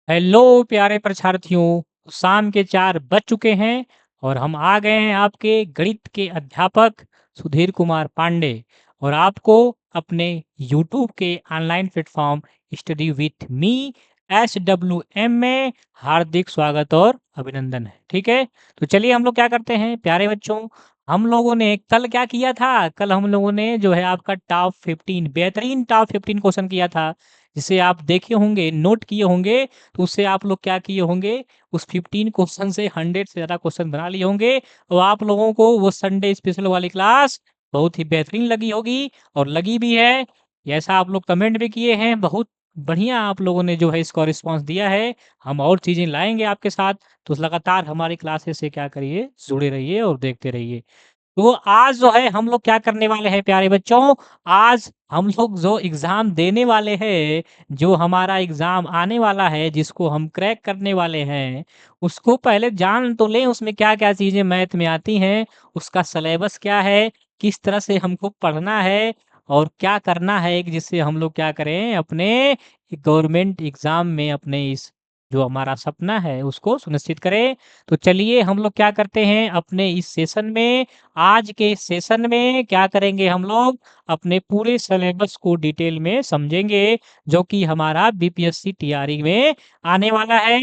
Hello प्यारे परीक्षार्थियों, शाम के 4 बज चुके हैं और हम आ गए हैं आपके गणित के अध्यापक सुधीर कुमार पांडे और आपको अपने यूट्यूब के online platform study with me SWM में हार्दिक स्वागत और अभिनंदन है। ठीक है, तो चलिए हम लोग क्या करते हैं प्यारे बच्चों। हम लोगों ने कल क्या किया था? कल हम लोगों ने जो है आपका टॉप 15 बेहतरीन टॉप 15 क्वेश्चन किया था, जिसे आप देखे होंगे, नोट किए होंगे। तो उससे आप लोग क्या किए होंगे, उस 15 क्वेश्चन से 100 से ज़्यादा क्वेश्चन बना लिए होंगे और आप लोगों को वो संडे स्पेशल वाली क्लास बहुत ही बेहतरीन लगी होगी और लगी भी है। ऐसा आप लोग कमेंट भी किए हैं, बहुत बढ़िया आप लोगों ने जो है इसका रिस्पॉन्स दिया है। हम और चीज़ें लाएँगे आपके साथ, तो लगातार हमारी क्लासेस से क्या करिए, जुड़े रहिए और देखते रहिए। तो आज जो है हम लोग क्या करने वाले हैं प्यारे बच्चों, आज हम लोग जो एग्ज़ाम देने वाले हैं, जो हमारा एग्ज़ाम आने वाला है, जिसको हम क्रैक करने वाले हैं, उसको पहले जान तो लें उसमें क्या-क्या चीज़ें मैथ में आती हैं, उसका सिलेबस क्या है, किस तरह से हमको पढ़ना है और क्या करना है कि जिससे हम लोग क्या करें अपने गवर्नमेंट एग्ज़ाम में अपने इस जो हमारा सपना है उसको सुनिश्चित करें। तो चलिए हम लोग क्या करते हैं अपने इस सेशन में, आज के सेशन में क्या करेंगे हम लोग अपने पूरे सिलेबस को डिटेल में समझेंगे, जो कि हमारा बीपीएससी टीआरई में आने वाला है।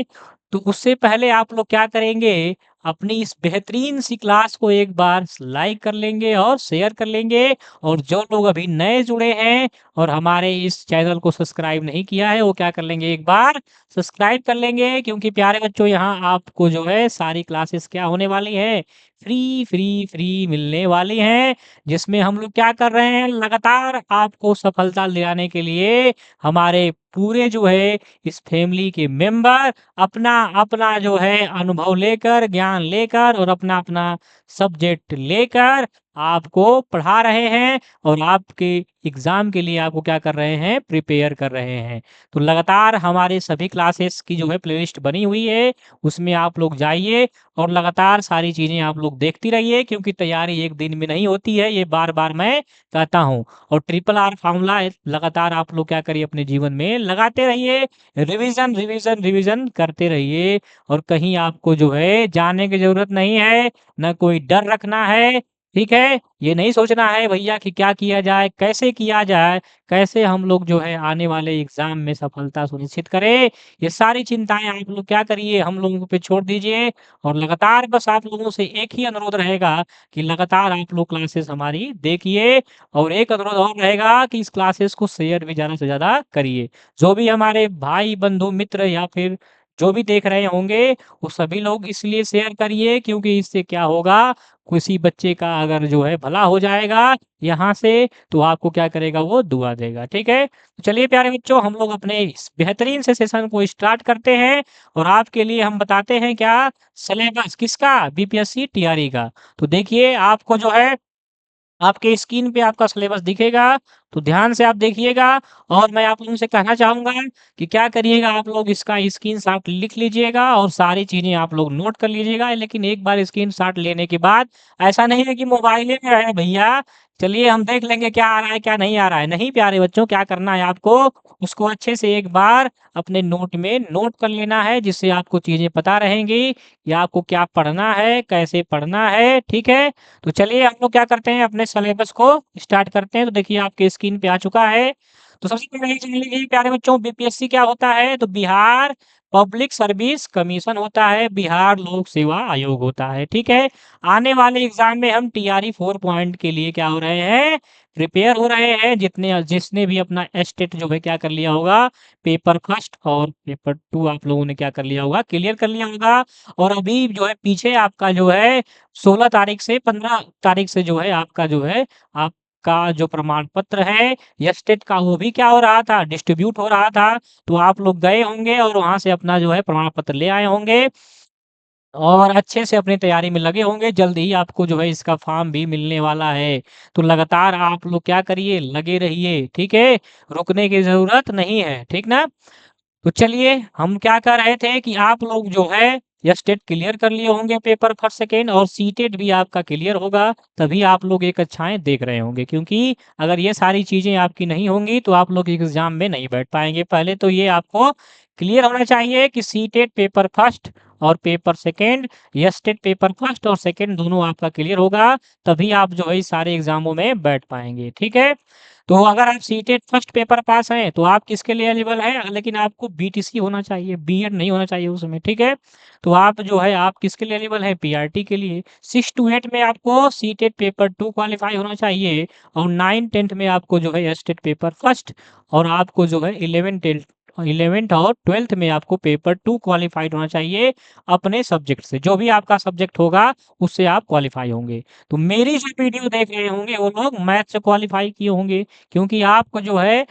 तो उससे पहले आप लोग क्या करेंगे, अपनी इस बेहतरीन सी क्लास को एक बार लाइक कर लेंगे और शेयर कर लेंगे और जो लोग अभी नए जुड़े हैं और हमारे इस चैनल को सब्सक्राइब नहीं किया है, वो क्या कर लेंगे, एक बार सब्सक्राइब कर लेंगे। क्योंकि प्यारे बच्चों यहाँ आपको जो है सारी क्लासेस क्या होने वाली है, फ्री मिलने वाली हैं, जिसमें हम लोग क्या कर रहे हैं, लगातार आपको सफलता दिलाने के लिए हमारे पूरे जो है इस फैमिली के मेंबर अपना जो है अनुभव लेकर, ज्ञान लेकर और अपना-अपना सब्जेक्ट लेकर आपको पढ़ा रहे हैं और आपके एग्ज़ाम के लिए आपको क्या कर रहे हैं, प्रिपेयर कर रहे हैं। तो लगातार हमारे सभी क्लासेस की जो है प्लेलिस्ट बनी हुई है, उसमें आप लोग जाइए और लगातार सारी चीज़ें आप लोग देखती रहिए, क्योंकि तैयारी एक दिन में नहीं होती है, ये बार-बार मैं कहता हूँ। और ट्रिपल आर फॉर्मूला लगातार आप लोग क्या करिए अपने जीवन में लगाते रहिए, रिवीजन करते रहिए और कहीं आपको जो है जाने की ज़रूरत नहीं है, ना कोई डर रखना है, ठीक है? ये नहीं सोचना है भैया कि क्या किया जाए, कैसे किया जाए, कैसे हम लोग जो है आने वाले एग्ज़ाम में सफलता सुनिश्चित करें। ये सारी चिंताएँ आप लोग क्या करिए हम लोगों पे छोड़ दीजिए और लगातार बस आप लोगों से एक ही अनुरोध रहेगा कि लगातार आप लोग क्लासेस हमारी देखिए और एक अनुरोध और रहेगा कि इस क्लासेस को शेयर भी ज़्यादा से ज़्यादा करिए। जो भी हमारे भाई, बंधु, मित्र या फिर जो भी देख रहे होंगे, वो सभी लोग इसलिए शेयर करिए क्योंकि इससे क्या होगा, किसी बच्चे का अगर जो है भला हो जाएगा यहाँ से, तो आपको क्या करेगा, वो दुआ देगा, ठीक है? तो चलिए प्यारे बच्चों हम लोग अपने इस बेहतरीन से सेशन को स्टार्ट करते हैं और आपके लिए हम बताते हैं क्या, सिलेबस किसका, बीपीएससी टीआरई का। तो देखिए आपको जो है आपके स्क्रीन पे आपका सिलेबस दिखेगा, तो ध्यान से आप देखिएगा और मैं आप लोगों से कहना चाहूँगा कि क्या करिएगा, आप लोग इसका स्क्रीनशॉट लिख लीजिएगा और सारी चीज़ें आप लोग नोट कर लीजिएगा। लेकिन एक बार स्क्रीनशॉट लेने के बाद ऐसा नहीं है कि मोबाइले में है भैया, चलिए हम देख लेंगे क्या आ रहा है, क्या नहीं आ रहा है। नहीं प्यारे बच्चों, क्या करना है आपको, उसको अच्छे से एक बार अपने नोट में नोट कर लेना है, जिससे आपको चीज़ें पता रहेंगी कि आपको क्या पढ़ना है, कैसे पढ़ना है, ठीक है? तो चलिए हम लोग क्या करते हैं अपने सिलेबस को स्टार्ट करते हैं। तो देखिए आपके स्क्रीन पे आ चुका है। तो सबसे पहले ये जान लीजिए प्यारे बच्चों, बीपीएससी क्या होता है, तो बिहार पब्लिक सर्विस कमीशन होता है, बिहार लोक सेवा आयोग होता है, ठीक है? आने वाले एग्जाम में हम टीआरई 4 पॉइंट के लिए क्या हो रहे हैं, प्रिपेयर हो रहे हैं। जिसने भी अपना एस्टेट जो है क्या कर लिया होगा, पेपर फर्स्ट और पेपर 2 आप लोगों ने क्या कर लिया होगा, क्लियर कर लिया होगा। और अभी जो है पीछे आपका जो है 16 तारीख से 15 तारीख से जो है आपका जो है आपका जो प्रमाण पत्र है एस्टेट का, वो भी क्या हो रहा था, डिस्ट्रीब्यूट हो रहा था। तो आप लोग गए होंगे और वहाँ से अपना जो है प्रमाण पत्र ले आए होंगे और अच्छे से अपनी तैयारी में लगे होंगे। जल्द ही आपको जो है इसका फॉर्म भी मिलने वाला है। तो लगातार आप लोग क्या करिए, लगे रहिए, ठीक है? रुकने की ज़रूरत नहीं है, ठीक ना? तो चलिए हम क्या कर रहे थे कि आप लोग जो है एस्टेट क्लियर कर लिए होंगे पेपर फर्स्ट सेकेंड, और सीटेट भी आपका क्लियर होगा, तभी आप लोग ये कक्षाएँ देख रहे होंगे। क्योंकि अगर ये सारी चीज़ें आपकी नहीं होंगी तो आप लोग एग्ज़ाम में नहीं बैठ पाएँगे। पहले तो ये आपको क्लियर होना चाहिए कि सीटेट पेपर फर्स्ट और paper second, estate paper first और सेकेंड दोनों आपका क्लियर होगा, तभी आप जो है इस सारे एग्ज़ामों में बैठ पाएँगे, ठीक है? तो अगर आप सीटेट फर्स्ट पेपर पास हैं, तो आप किसके लिए एलिजिबल हैं? लेकिन आपको बीटीसी होना चाहिए, बीएड नहीं होना चाहिए उसमें, ठीक है? तो आप जो है आप किसके लिए एलिजिबल हैं? पीआरटी के लिए। 6 टू 8 में आपको सीटेट पेपर 2 क्वालीफाई होना चाहिए, और 9-10th में आपको जो है एस्टेट पेपर फर्स्ट, और आपको जो है 11th और 12th में आपको पेपर 2 क्वालीफाइड होना चाहिए अपने सब्जेक्ट से। जो भी आपका सब्जेक्ट होगा, उससे आप क्वालीफाई होंगे। तो मेरी जो वीडियो देख रहे होंगे वो लोग मैथ से क्वालीफाई किए होंगे, क्योंकि आपको जो है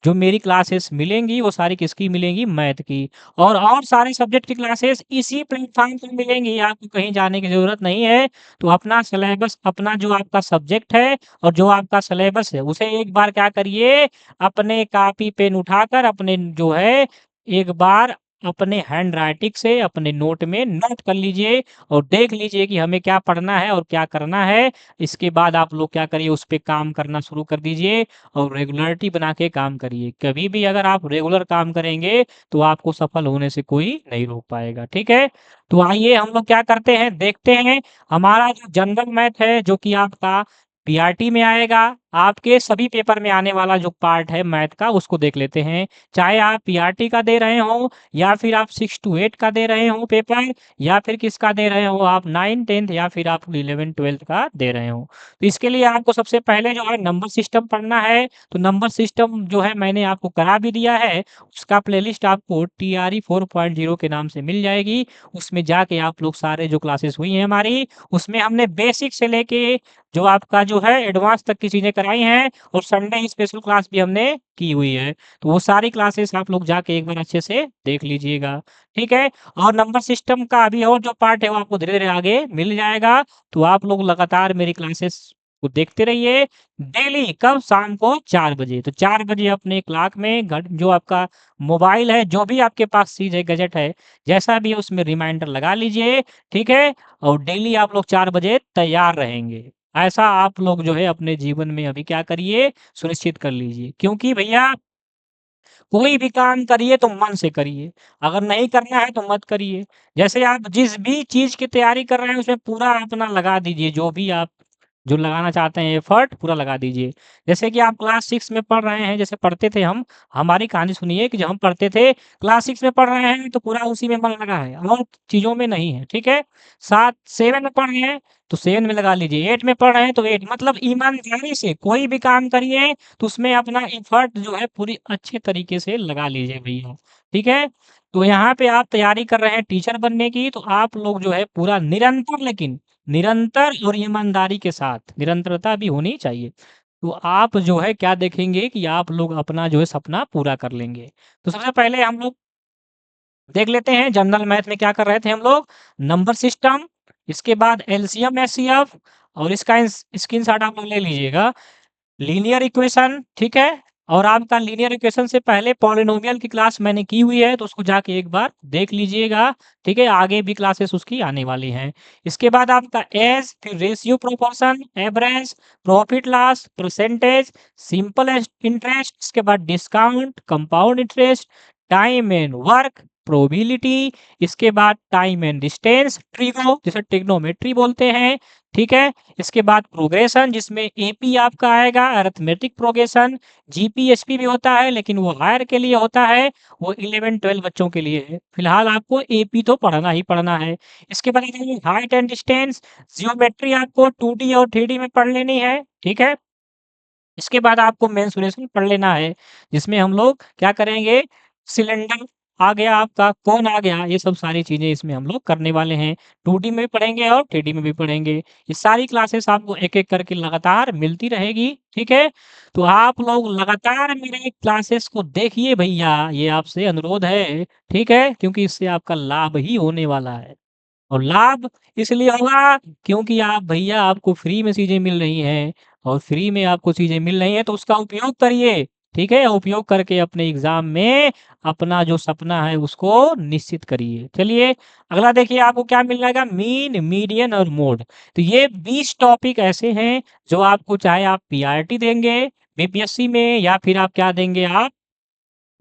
जो मेरी क्लासेस मिलेंगी वो सारी किसकी मिलेंगी? मैथ की। और सारे सब्जेक्ट की क्लासेस इसी प्लेटफ़ॉर्म पे मिलेंगी, आपको कहीं जाने की ज़रूरत नहीं है। तो अपना सिलेबस, अपना जो आपका सब्जेक्ट है और जो आपका सिलेबस है, उसे एक बार क्या करिए, अपने कॉपी पेन उठाकर अपने जो है एक बार अपने हैंडराइटिंग से अपने नोट में नोट कर लीजिए, और देख लीजिए कि हमें क्या पढ़ना है और क्या करना है। इसके बाद आप लोग क्या करिए, उस पे काम करना शुरू कर दीजिए और रेगुलरिटी बना के काम करिए। कभी भी अगर आप रेगुलर काम करेंगे, तो आपको सफल होने से कोई नहीं रोक पाएगा, ठीक है? तो आइए हम लोग क्या करते हैं, देखते हैं हमारा जो जनरल मैथ है, जो कि आपका पीआरटी में आएगा, आपके सभी पेपर में आने वाला जो पार्ट है मैथ का, उसको देख लेते हैं। चाहे आप पीआरटी का दे रहे हों, या फिर आप 6 टू 8 का दे रहे हों पेपर, या फिर किसका दे रहे हो आप 9-10th, या फिर आप 11-12th का दे रहे हो। तो इसके लिए आपको सबसे पहले जो है नंबर सिस्टम पढ़ना है। तो नंबर सिस्टम जो है मैंने आपको करा भी दिया है, उसका प्लेलिस्ट आपको टीआरई 4.0 के नाम से मिल जाएगी। उसमें जाके आप लोग सारे जो क्लासेस हुई हैं हमारी, उसमें हमने बेसिक से लेके जो आपका जो है एडवांस तक की चीज़ें कराई हैं, और संडे स्पेशल क्लास भी हमने की हुई है। तो वो सारी क्लासेस आप लोग जाके एक बार अच्छे से देख लीजिएगा, ठीक है? और नंबर सिस्टम का अभी और जो पार्ट है वो आपको धीरे-धीरे आगे मिल जाएगा। तो आप लोग लगातार मेरी क्लासेस को देखते रहिए, डेली कब? शाम को 4 बजे। तो 4 बजे अपने क्लॉक में जो आपका मोबाइल है, जो भी आपके पास चीज़ है, गैजेट है, जैसा भी है उसमें रिमाइंडर लगा लीजिए, ठीक है? और डेली आप लोग 4 बजे तैयार रहेंगे। ऐसा आप लोग जो है अपने जीवन में अभी क्या करिए, सुनिश्चित कर लीजिए। क्योंकि भैया कोई भी काम करिए तो मन से करिए, अगर नहीं करना है तो मत करिए। जैसे आप जिस भी चीज़ की तैयारी कर रहे हैं उसमें पूरा अपना लगा दीजिए, जो भी आप जो लगाना चाहते हैं एफर्ट पूरा लगा दीजिए। जैसे कि आप क्लास 6 में पढ़ रहे हैं, जैसे पढ़ते थे हम, हमारी कहानी सुनिए कि जब हम पढ़ते थे, क्लास 6 में पढ़ रहे हैं तो पूरा उसी में मन लगा है, और चीज़ों में नहीं है, ठीक है? 7 में पढ़ रहे हैं तो 7 में लगा लीजिए, 8 में पढ़ रहे हैं तो 8, मतलब ईमानदारी से कोई भी काम करिए तो उसमें अपना एफर्ट जो है पूरी अच्छे तरीके से लगा लीजिए भैया, ठीक है? तो यहाँ पे आप तैयारी कर रहे हैं टीचर बनने की, तो आप लोग जो है पूरा निरंतर, लेकिन निरंतर और ईमानदारी के साथ, निरंतरता भी होनी चाहिए। तो आप जो है क्या देखेंगे कि आप लोग अपना जो है सपना पूरा कर लेंगे। तो सबसे पहले हम लोग देख लेते हैं जनरल मैथ में क्या कर रहे थे हम लोग, नंबर सिस्टम, इसके बाद एलसीएम एचसीएफ, और इसका स्क्रीनशॉट आप लोग ले लीजिएगा। लीनियर इक्वेशन, ठीक है? और आपका लीनियर इक्वेशन से पहले पॉलिनोमियल की क्लास मैंने की हुई है, तो उसको जाके एक बार देख लीजिएगा, ठीक है? आगे भी क्लासेस उसकी आने वाली हैं। इसके बाद आपका एज, फिर ratio proportion, average, profit loss, percentage, simple interest, इसके बाद discount, compound interest, time and work, probability, इसके बाद टाइम एंड डिस्टेंस, ट्रिगो जिसे ट्रिग्नोमेट्री बोलते हैं, ठीक है? इसके बाद प्रोग्रेशन, जिसमें एपी आपका आएगा, अरिथमेटिक प्रोग्रेशन, जीपीएचपी भी होता है लेकिन वो हायर के लिए होता है, वो 11-12 बच्चों के लिए है। फिलहाल आपको एपी तो पढ़ना ही पढ़ना है। इसके बाद हाइट एंड डिस्टेंस, जियोमेट्री आपको 2D और 3D में पढ़ लेनी है, ठीक है? इसके बाद आपको मेंसुरेशन पढ़ लेना है, जिसमें हम लोग क्या करेंगे, सिलेंडर आ गया आपका, कोन आ गया, ये सब सारी चीज़ें इसमें हम लोग करने वाले हैं। 2D में भी पढ़ेंगे और 3D में भी पढ़ेंगे। ये सारी क्लासेस आपको एक-एक करके लगातार मिलती रहेगी, ठीक है? तो आप लोग लगातार मेरे क्लासेस को देखिए भैया, ये आपसे अनुरोध है, ठीक है? क्योंकि इससे आपका लाभ ही होने वाला है। और लाभ इसलिए होगा क्योंकि आप भैया आपको फ्री में चीज़ें मिल रही हैं, और फ्री में आपको चीज़ें मिल रही हैं तो उसका उपयोग करिए। ठीक है? उपयोग करके अपने एग्ज़ाम में अपना जो सपना है उसको निश्चित करिए। चलिए अगला देखिए आपको क्या मिल जाएगा मीन, मीडियन और मोड। तो ये 20 टॉपिक ऐसे हैं जो आपको चाहे आप पीआरटी देंगे, बीपीएससी में या फिर आप क्या देंगे आप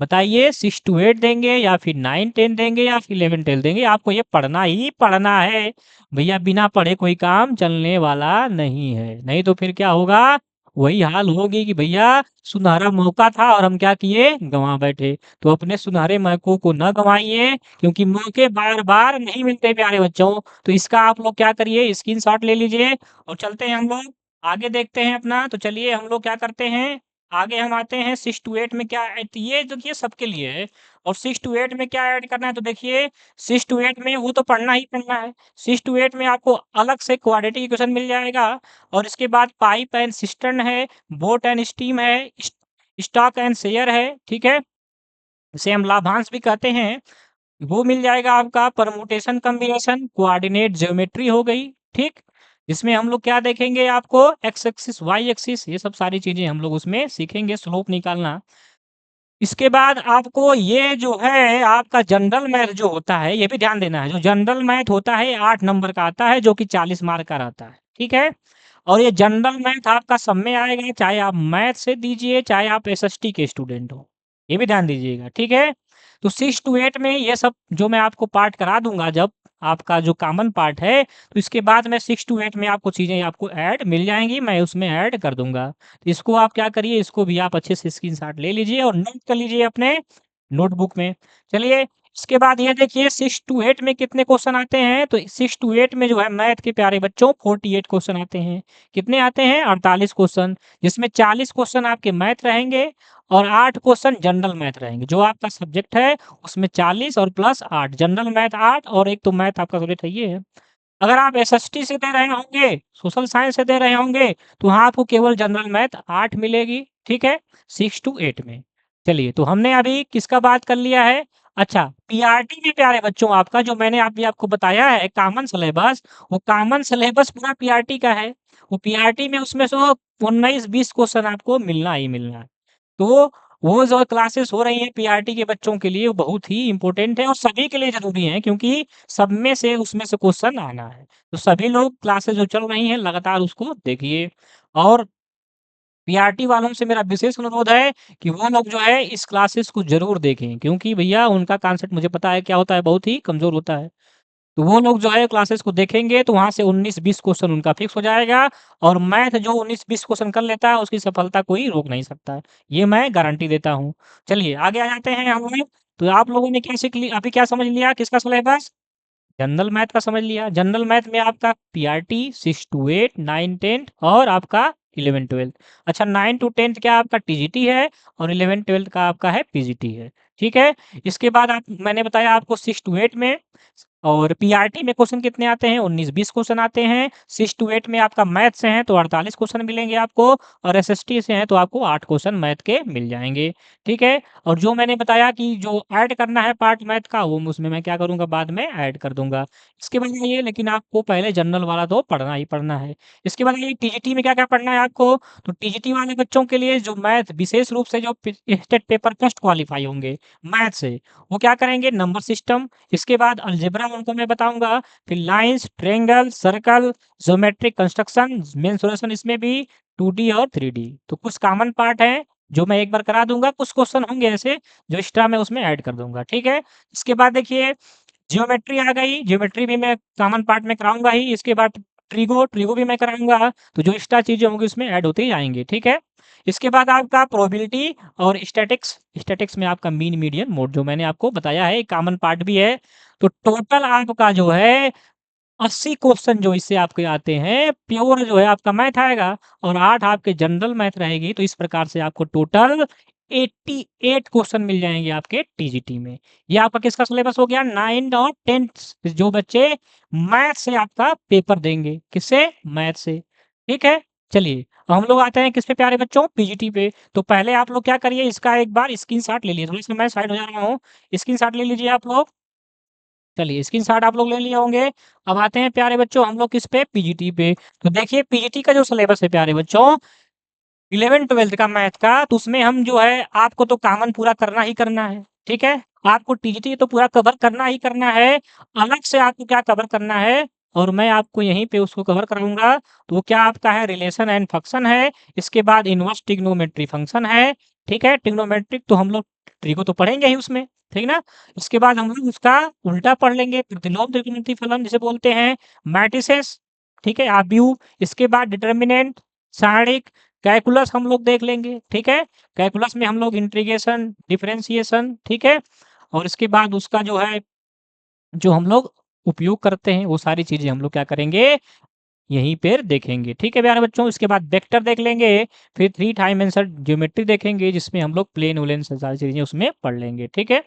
बताइए 6 टू 8 देंगे या फिर 9-10 देंगे या फिर 11-12 देंगे, आपको ये पढ़ना ही पढ़ना है। भैया बिना पढ़े कोई काम चलने वाला नहीं है। नहीं तो फिर क्या होगा? वही हाल होगी कि भैया सुनहरा मौका था और हम क्या किए? गँवा बैठे। तो अपने सुनहरे मौकों को ना गँवाइए क्योंकि मौके बार-बार नहीं मिलते प्यारे बच्चों। तो इसका आप लोग क्या करिए स्क्रीनशॉट ले लीजिए और चलते हैं हम लोग आगे देखते हैं अपना। तो चलिए हम लोग क्या करते हैं आगे हम आते हैं 6 टू 8 में क्या ऐड ये देखिए सबके लिए है और 6 टू 8 में क्या ऐड करना है तो देखिए 6 टू 8 में वो तो पढ़ना ही पढ़ना है। 6 टू 8 में आपको अलग से क्वाड्रेटिक इक्वेशन मिल जाएगा और इसके बाद पाइप एंड सिस्टर्न है, बोट एंड स्टीम है, स्टॉक एंड शेयर है, ठीक है? इसे हम लाभांश भी कहते हैं। वो मिल जाएगा आपका परम्यूटेशन कॉम्बिनेशन, कोऑर्डिनेट ज्योमेट्री हो गई, ठीक? जिसमें हम लोग क्या देखेंगे आपको एक्स एक्सिस, वाई एक्सिस ये सब सारी चीज़ें हम लोग उसमें सीखेंगे स्लोप निकालना। इसके बाद आपको ये जो है आपका जनरल मैथ जो होता है, ये भी ध्यान देना है। जो जनरल मैथ होता है 8 नंबर का आता है जो कि 40 मार्क का रहता है, ठीक है? और ये जनरल मैथ आपका सब में आएगा, चाहे आप मैथ से दीजिए, चाहे आप एसएसटी के स्टूडेंट हो। ये भी ध्यान दीजिएगा, ठीक है? तो 6 टू 8 में ये सब जो मैं आपको पार्ट करा दूँगा जब आपका जो कॉमन पार्ट है, तो इसके बाद में 6 टू 8 में आपको चीज़ें आपको ऐड मिल जाएँगी, मैं उसमें ऐड कर दूँगा। तो इसको आप क्या करिए, इसको भी आप अच्छे से स्क्रीनशॉट ले लीजिए और नोट कर लीजिए अपने नोटबुक में। चलिए, इसके बाद ये देखिए 6 टू 8 में कितने क्वेश्चन आते हैं, तो 6 टू 8 में जो है मैथ के प्यारे बच्चों 48 क्वेश्चन आते हैं। कितने आते हैं? 48 क्वेश्चन, जिसमें 40 क्वेश्चन आपके मैथ रहेंगे और 8 क्वेश्चन जनरल मैथ रहेंगे। जो आपका सब्जेक्ट है, उसमें 40 और प्लस 8 जनरल मैथ 8 और एक तो मैथ आपका सब्जेक्ट है ये है। अगर आप एसएसटी से दे रहे होंगे, सोशल साइंस से दे रहे होंगे, तो वहाँ आपको केवल जनरल मैथ 8 मिलेगी, ठीक है? 6 टू 8 में। चलिए, तो हमने अभी किसका बात कर लिया है? अच्छा, पीआरटी में प्यारे बच्चों आपका जो मैंने अभी आपको बताया है कॉमन सिलेबस, वो कॉमन सिलेबस पूरा पीआरटी का है। वो पीआरटी में उसमें से वो 19-20 क्वेश्चन आपको मिलना ही मिलना है। तो वो जो क्लासेस हो रही हैं पीआरटी के बच्चों के लिए वो बहुत ही इम्पोर्टेंट है और सभी के लिए ज़रूरी है क्योंकि सब में से उसमें से क्वेश्चन आना है। तो सभी लोग क्लासेस जो चल रही हैं लगातार उसको देखिए और पीआरटी वालों से मेरा विशेष अनुरोध है कि वो लोग जो है इस क्लासेस को ज़रूर देखें क्योंकि भैया उनका कॉन्सेप्ट मुझे पता है क्या होता है, बहुत ही कमज़ोर होता है। तो वो लोग जो है क्लासेस को देखेंगे तो वहाँ से 19-20 क्वेश्चन उनका फिक्स हो जाएगा और मैथ जो 19-20 क्वेश्चन कर लेता है उसकी सफलता कोई रोक नहीं सकता है। ये मैं गारंटी देता हूँ। चलिए आगे आ जाते हैं हम लोग। तो आप लोगों ने क्या सीख लिया अभी क्या समझ लिया किसका सिलेबस? जनरल मैथ का समझ लिया। जनरल मैथ में आपका पीआरटी 6 टू 8, 9, 10 और आपका 11-12। अच्छा 9 टू 10 क्या आपका टीजीटी है और 11-12 का आपका है पीजीटी है। ठीक है? इसके बाद आप मैंने बताया आपको 6 टू 8 में और पीआरटी में क्वेश्चन कितने आते हैं 19-20 क्वेश्चन आते हैं। 6 टू 8 में आपका मैथ से हैं तो 48 क्वेश्चन मिलेंगे आपको और एसएसटी से हैं तो आपको 8 क्वेश्चन मैथ के मिल जाएँगे। ठीक है? और जो मैंने बताया कि जो ऐड करना है पार्ट मैथ का वो उसमें मैं क्या करूँगा बाद में ऐड कर दूँगा। इसके बाद ये लेकिन आपको पहले जनरल वाला तो पढ़ना ही पढ़ना है। इसके बाद ये टीजीटी में क्या-क्या पढ़ना है आपको? तो टीजीटी वाले बच्चों के लिए जो मैथ विशेष रूप से जो स्टेट पेपर फर्स्ट क्वालीफाई होंगे मैथ से, वो क्या करेंगे नंबर सिस्टम, इसके बाद अलजेब्रा उनको मैं बताऊँगा, फिर lines, triangle, circle, geometric construction, mensuration इसमें भी 2D और 3D। तो कुछ कॉमन पार्ट हैं, जो मैं एक बार करा दूँगा, कुछ क्वेश्चन होंगे ऐसे, जो एक्स्ट्रा मैं उसमें ऐड कर दूँगा, ठीक है? इसके बाद देखिए ज्योमेट्री आ गई, ज्योमेट्री भी मैं कॉमन पार्ट में कराऊँगा ही, इसके बाद ट्रिगो भी मैं कराऊँगा, तो जो एक्स्ट्रा चीज़ें होंगी उसमें ऐड होती जाएँगी, ठीक है? इसके बाद आपका प्रोबेबिलिटी और स्टैटिक्स में आपका मीन, मीडियन, मोड जो मैंने आपको बताया है, एक कॉमन पार्ट भी है। तो टोटल आपका जो है 80 क्वेश्चन जो इससे आपके आते हैं, प्योर जो है आपका मैथ आएगा और 8 आपके जनरल मैथ रहेगी, तो इस प्रकार से आपको टोटल 88 क्वेश्चन मिल जाएँगे आपके टीजीटी में। ये आपका किसका सिलेबस हो गया 9 और 10th जो बच्चे मैथ से आपका पेपर देंगे, किससे? मैथ से, ठीक है? चलिए, अब हम लोग आते हैं किस पे प्यारे बच्चों? पीजीटी पे। तो पहले आप लोग क्या करिए इसका एक बार स्क्रीनशॉट ले लीजिए, थोड़ी-सी मैं साइड हो जा रहा हूँ, स्क्रीनशॉट ले लीजिए आप लोग। चलिए स्क्रीनशॉट आप लोग ले लिए होंगे। अब आते हैं प्यारे बच्चों हम लोग किस पे? पीजीटी पे। तो देखिए पीजीटी का जो सिलेबस है प्यारे बच्चों 11th-12th का मैथ का, तो उसमें हम जो है आपको तो कॉमन पूरा करना ही करना है, ठीक है? आपको टीजीटी तो पूरा कवर करना ही करना है, अलग से आपको क्या कवर करना है और मैं आपको यहीं पे उसको कवर कराऊँगा, तो वो क्या आपका है रिलेशन एंड फंक्शन है, इसके बाद इनवर्स ट्रिग्नोमेट्री फंक्शन है, ठीक है? ट्रिग्नोमेट्रिक तो हम लोग ट्रिगो तो पढ़ेंगे ही उसमें, ठीक ना? उसके बाद हम लोग उसका उल्टा पढ़ लेंगे, प्रतिलोम त्रिकोणमिति फलन जिसे बोलते हैं, मैट्रिसेस, ठीक है? आव्यूह, इसके बाद डिटर्मिनेंट, सारणिक, कैलकुलस हम लोग देख लेंगे, ठीक है? कैलकुलस में हम लोग इंटीग्रेशन, डिफरेंशिएशन, ठीक है? और इसके बाद उसका जो है, जो हम लोग उपयोग करते हैं, वो सारी चीज़ें हम लोग क्या करेंगे, यहीं पर देखेंगे, ठीक है प्यारे बच्चों? इसके बाद वेक्टर देख लेंगे, फिर 3 डायमेंशनल ज्योमेट्री देखेंगे, जिसमें हम लोग प्लेन, वोलेन से सारी चीज़ें उसमें पढ़ लेंगे, ठीक है?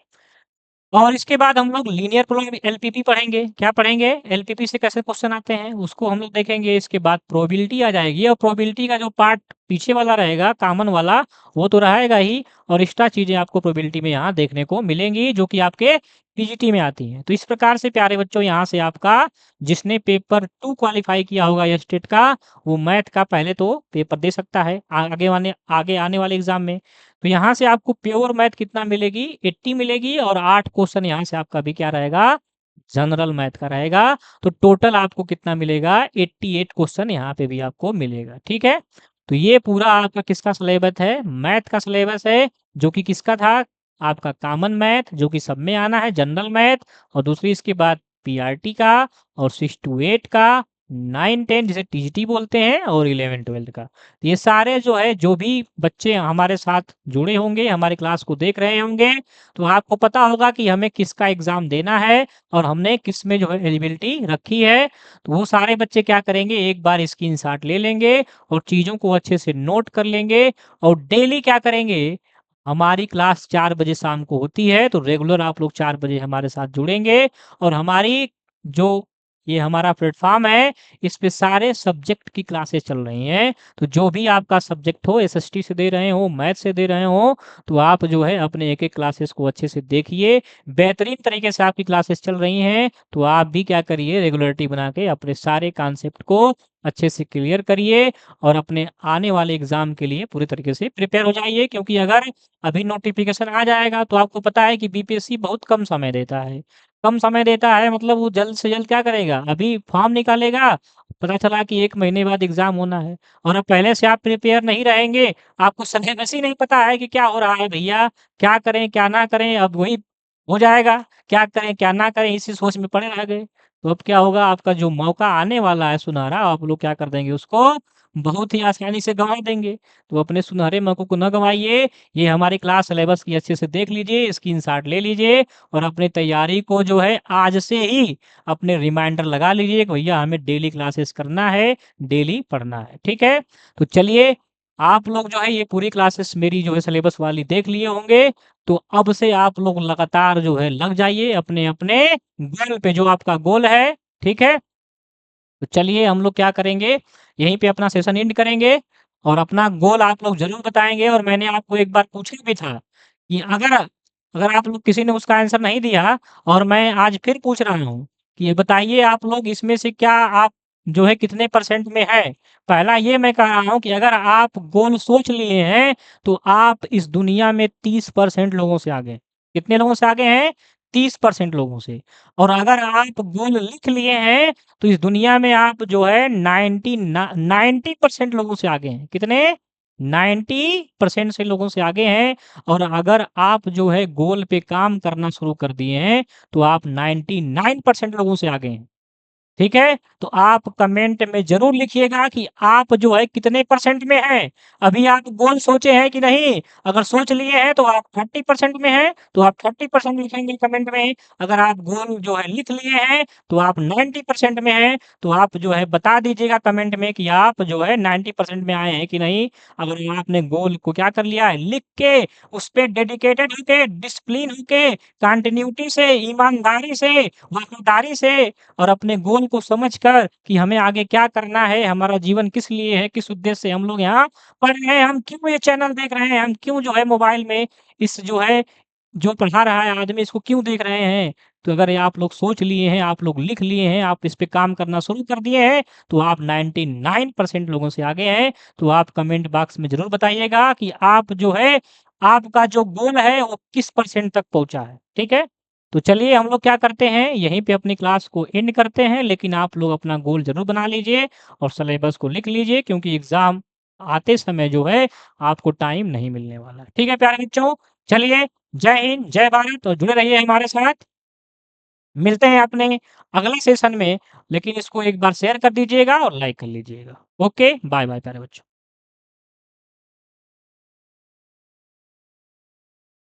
और इसके बाद हम लोग लीनियर प्रोबेबिलिटी एलपीपी पढ़ेंगे, क्या पढ़ेंगे? एलपीपी से कैसे क्वेश्चन आते हैं, उसको हम लोग देखेंगे, इसके बाद प्रोबेबिलिटी आ जाएगी और प्रोबेबिलिटी का जो पार्ट पीछे वाला रहेगा, कॉमन वाला, वो तो रहेगा ही और एक्स्ट्रा चीज़ें आपको प्रोबेबिलिटी में यहाँ देखने को मिलेंगी, जो कि आपके पीजीटी में आती हैं। तो इस प्रकार से प्यारे बच्चों यहाँ से आपका जिसने पेपर 2 क्वालीफाई किया होगा या स्टेट का, वो मैथ का पहले तो पेपर दे सकता है, आगे आने वाले एग्ज़ाम में। तो यहाँ से आपको प्योर मैथ कितना मिलेगी, 80 मिलेगी और 8 क्वेश्चन यहाँ से आपका भी क्या रहेगा, जनरल मैथ का रहेगा। तो टोटल आपको कितना मिलेगा, 88 क्वेश्चन यहाँ पे भी आपको मिलेगा, ठीक है? तो ये पूरा आपका किसका सिलेबस है, मैथ का सिलेबस है, जो कि किसका था, आपका कॉमन मैथ, जो कि सब में आना है, जनरल मैथ, और दूसरी इसके बाद पीआरटी का, और 6 टू 8 का, 9-10 जिसे टीजीटी बोलते हैं, और 11-12 का। ये सारे जो है, जो भी बच्चे हमारे साथ जुड़े होंगे, हमारे क्लास को देख रहे होंगे, तो आपको पता होगा कि हमें किसका एग्ज़ाम देना है और हमने किस में जो है एलिजिबिलिटी रखी है। तो वो सारे बच्चे क्या करेंगे, एक बार स्क्रीनशॉट ले लेंगे और चीज़ों को अच्छे से नोट कर लेंगे और डेली क्या करेंगे, हमारी क्लास 4 बजे शाम को होती है, तो रेगुलर आप लोग 4 बजे हमारे साथ जुड़ेंगे और हमारी जो ये हमारा प्लेटफ़ॉर्म है, इस पे सारे सब्जेक्ट की क्लासेस चल रही हैं। तो जो भी आपका सब्जेक्ट हो, एसएसटी से दे रहे हो, मैथ से दे रहे हो, तो आप जो है अपने एक-एक क्लासेस को अच्छे से देखिए। बेहतरीन तरीके से आपकी क्लासेस चल रही हैं, तो आप भी क्या करिए, रेगुलरिटी बना के अपने सारे कॉन्सेप्ट को अच्छे से क्लियर करिए और अपने आने वाले एग्ज़ाम के लिए पूरे तरीके से प्रिपेयर हो जाइए। क्योंकि अगर अभी नोटिफ़िकेशन आ जाएगा, तो आपको पता है कि बीपीएससी बहुत कम समय देता है। कम समय देता है मतलब वो जल्द से जल्द क्या करेगा, अभी फॉर्म निकालेगा, पता चला कि 1 महीने बाद एग्ज़ाम होना है और अब पहले से आप प्रिपेयर नहीं रहेंगे, आपको सिलेबस ही नहीं पता है कि क्या हो रहा है भैया, क्या करें, क्या ना करें, अब वही हो जाएगा, क्या करें, क्या ना करें, इसी सोच में पड़े रह गए। तो अब क्या होगा, आपका जो मौका आने वाला है सुनहरा, आप लोग क्या कर देंगे उसको, बहुत ही आसानी से गँवा देंगे। तो अपने सुनहरे मौके को ना गँवाइए, ये हमारी क्लास सिलेबस की अच्छे से देख लीजिए, स्क्रीनशॉट ले लीजिए और अपनी तैयारी को जो है आज से ही अपने रिमाइंडर लगा लीजिए कि भैया हमें डेली क्लासेस करना है, डेली पढ़ना है, ठीक है? तो चलिए, आप लोग जो है ये पूरी क्लासेस मेरी जो है सिलेबस वाली देख लिए होंगे, तो अब से आप लोग लगातार जो है लग जाइए अपने-अपने गोल पे, जो आपका गोल है, ठीक है? तो चलिए हम लोग क्या करेंगे, यहीं पे अपना सेशन एंड करेंगे और अपना गोल आप लोग ज़रूर बताएँगे और मैंने आपको एक बार पूछा भी था कि अगर अगर आप लोग किसी ने उसका आंसर नहीं दिया और मैं आज फिर पूछ रहा हूँ कि ये बताइए आप लोग इसमें से क्या आप जो है कितने परसेंट में हैं? पहला ये मैं कह रहा हूँ कि अगर आप गोल सोच लिए हैं, तो आप इस दुनिया में 30% लोगों से आगे हैं। कितने लोगों से आगे हैं? 30% लोगों से। और अगर आप गोल लिख लिए हैं, तो इस दुनिया में आप जो है 90% लोगों से आगे हैं। कितने? 90% से लोगों से आगे हैं और अगर आप जो है गोल पे काम करना शुरू कर दिए हैं, तो आप 99% लोगों से आगे हैं। ठीक है? तो आप कमेंट में ज़रूर लिखिएगा कि आप जो है कितने परसेंट में हैं? अभी आप गोल सोचे हैं कि नहीं? अगर सोच लिए हैं तो आप 30% में हैं, तो आप 30% लिखेंगे कमेंट में। अगर आप गोल जो है लिख लिए हैं, तो आप 90% में हैं, तो आप जो है बता दीजिएगा कमेंट में कि आप जो है 90% में आए हैं कि नहीं। अगर आपने गोल को क्या कर लिया है, लिख के उस पे डेडिकेटेड होके, डिसिप्लिन होके, कंटिन्यूटी से, ईमानदारी से, वफ़ादारी से और अपने गोल को समझकर कि हमें आगे क्या करना है, हमारा जीवन किस लिए है, किस उद्देश्य से हम लोग यहाँ पढ़ रहे हैं, हम क्यों ये चैनल देख रहे हैं, हम क्यों जो है मोबाइल में इस जो है जो पढ़ा रहा है आदमी इसको क्यों देख रहे हैं, तो अगर ये आप लोग सोच लिए हैं, आप लोग लिख लिए हैं, आप इस पे काम करना शुरू कर दिए हैं, तो आप 99% लोगों से आगे हैं। तो आप कमेंट बॉक्स में ज़रूर बताइएगा कि आप जो है, आपका जो गोल है वो किस परसेंट तक पहुँचा है, ठीक है? तो चलिए हम लोग क्या करते हैं, यहीं पे अपनी क्लास को एंड करते हैं, लेकिन आप लोग अपना गोल ज़रूर बना लीजिए और सिलेबस को लिख लीजिए, क्योंकि एग्ज़ाम आते समय जो है आपको टाइम नहीं मिलने वाला है। ठीक है प्यारे बच्चों, चलिए जय हिंद, जय भारत और जुड़े रहिए हमारे साथ। मिलते हैं अपने अगले सेशन में, लेकिन इसको एक बार शेयर कर दीजिएगा और लाइक कर लीजिएगा। ओके, बाय-बाय प्यारे बच्चों।